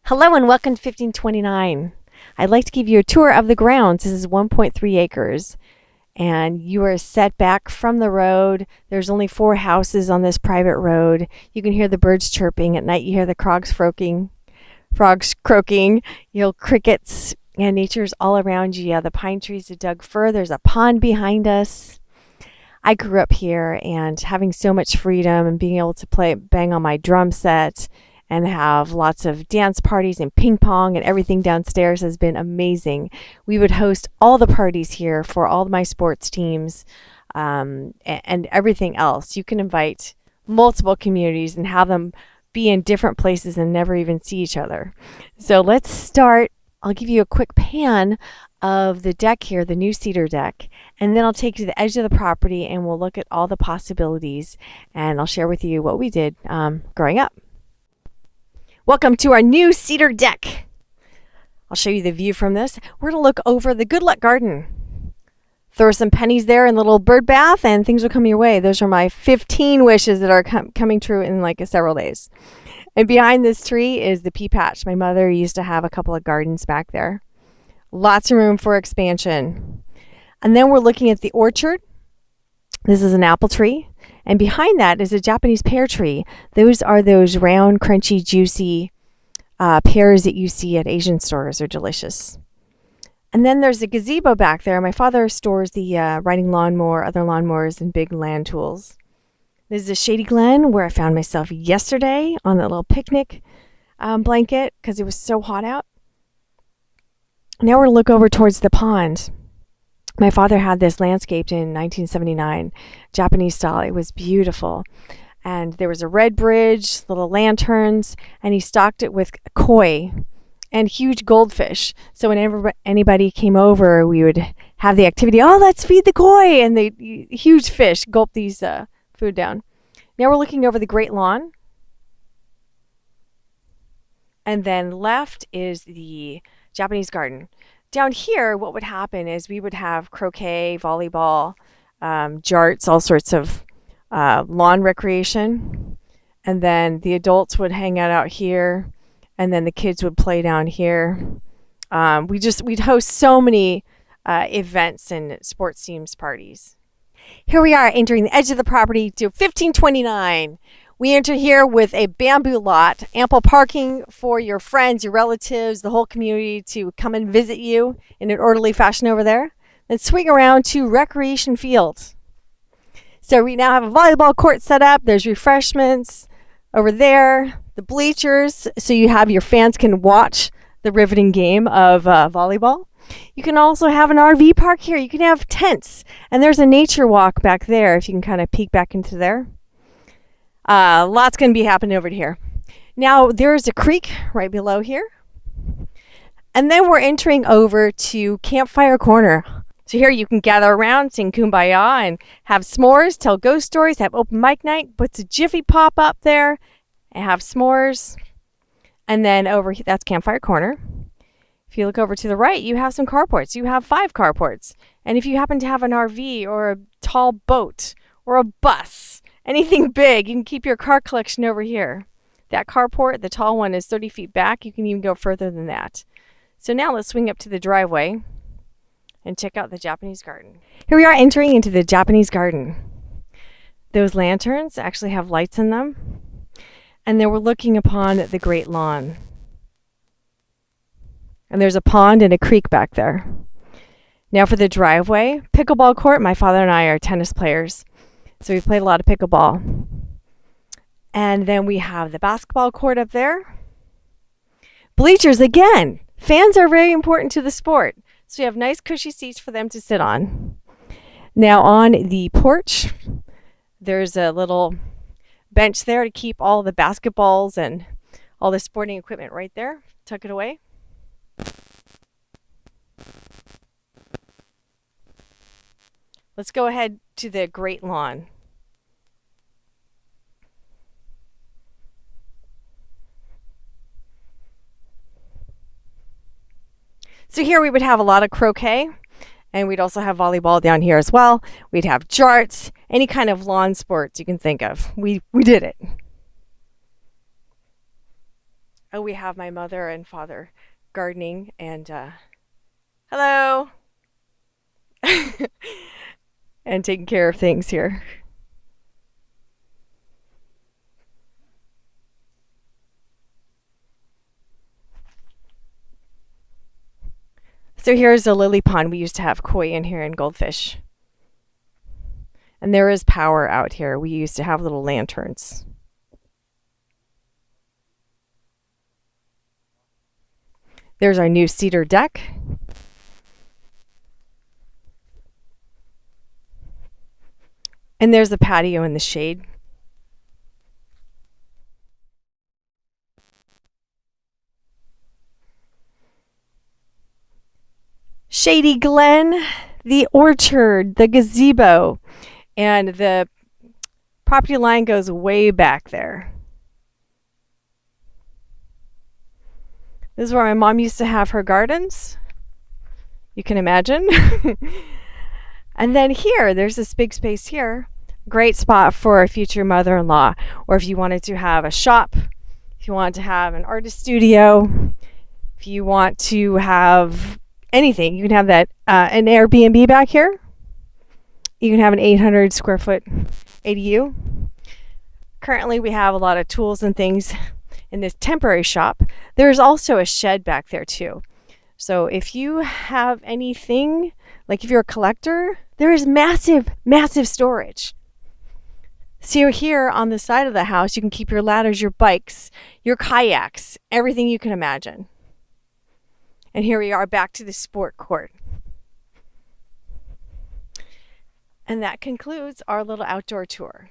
Hello and welcome to 1529. I'd like to give you a tour of the grounds. This is 1.3 acres and you are set back from the road. There's only 4 houses on this private road. You can hear the birds chirping. At night you hear the frogs croaking, you hear crickets, and nature's all around you. Yeah, the pine trees have dug fir. There's a pond behind us. I grew up here, and having so much freedom and being able to bang on my drum set and have lots of dance parties and ping pong and everything downstairs has been amazing. We would host all the parties here for all of my sports teams and everything else. You can invite multiple communities and have them be in different places and never even see each other. So let's start. I'll give you a quick pan of the deck here, the new cedar deck, and then I'll take you to the edge of the property and we'll look at all the possibilities, and I'll share with you what we did growing up. Welcome to our new cedar deck. I'll show you the view from this. We're going to look over the Good Luck Garden. Throw some pennies there in the little bird bath and things will come your way. Those are my 15 wishes that are coming true in like several days. And behind this tree is the pea patch. My mother used to have a couple of gardens back there. Lots of room for expansion. And then we're looking at the orchard. This is an apple tree. And behind that is a Japanese pear tree. Those are those round, crunchy, juicy pears that you see at Asian stores. They're delicious. And then there's a gazebo back there. My father stores the riding lawnmower, other lawnmowers, and big land tools. This is a Shady Glen where I found myself yesterday on that little picnic blanket because it was so hot out. Now we're going to look over towards the pond. My father had this landscaped in 1979, Japanese style. It was beautiful. And there was a red bridge, little lanterns, and he stocked it with koi and huge goldfish. So whenever anybody came over, we would have the activity, let's feed the koi, and the huge fish gulp these food down. Now we're looking over the great lawn. And then left is the Japanese garden. Down here, what would happen is we would have croquet, volleyball, jarts, all sorts of lawn recreation. And then the adults would hang out here, and then the kids would play down here. We'd host so many events and sports teams parties. Here we are entering the edge of the property to 1529. We enter here with a bamboo lot, ample parking for your friends, your relatives, the whole community to come and visit you in an orderly fashion over there. Then swing around to recreation field. So we now have a volleyball court set up. There's refreshments over there, the bleachers, so you have your fans can watch the riveting game of volleyball. You can also have an RV park here. You can have tents, and there's a nature walk back there if you can kind of peek back into there. Lots going to be happening over here. Now, there's a creek right below here. And then we're entering over to Campfire Corner. So here you can gather around, sing Kumbaya, and have s'mores, tell ghost stories, have open mic night, put a Jiffy Pop up there, and have s'mores. And then over here, that's Campfire Corner. If you look over to the right, you have some carports. You have 5 carports. And if you happen to have an RV or a tall boat or a bus, anything big, you can keep your car collection over here. That carport, the tall one, is 30 feet back. You can even go further than that. So now let's swing up to the driveway and check out the Japanese garden. Here we are entering into the Japanese garden. Those lanterns actually have lights in them. And then we're looking upon the great lawn. And there's a pond and a creek back there. Now for the driveway, pickle-ball court. My father and I are tennis players, so we played a lot of pickleball. And then we have the basketball court up there. Bleachers again. Fans are very important to the sport, so you have nice cushy seats for them to sit on. Now on the porch, there's a little bench there to keep all the basketballs and all the sporting equipment right there. Tuck it away. Let's go ahead to the great lawn. So here we would have a lot of croquet, and we'd also have volleyball down here as well. We'd have jarts, any kind of lawn sports you can think of. We did it. Oh, we have my mother and father gardening and hello and taking care of things here. So here's a lily pond. We used to have koi in here and goldfish. And there is power out here. We used to have little lanterns. There's our new cedar deck. And there's the patio in the shade. Shady Glen, the orchard, the gazebo, and the property line goes way back there. This is where my mom used to have her gardens. You can imagine. And then here, there's this big space here. Great spot for a future mother-in-law, or if you wanted to have a shop, if you want to have an artist studio, if you want to have anything, you can have that an Airbnb back here. You can have an 800 square foot ADU. Currently, we have a lot of tools and things in this temporary shop. There's also a shed back there too. So if you have anything, like if you're a collector, there is massive, massive storage. So here on the side of the house, you can keep your ladders, your bikes, your kayaks, everything you can imagine. And here we are back to the sport court. And that concludes our little outdoor tour.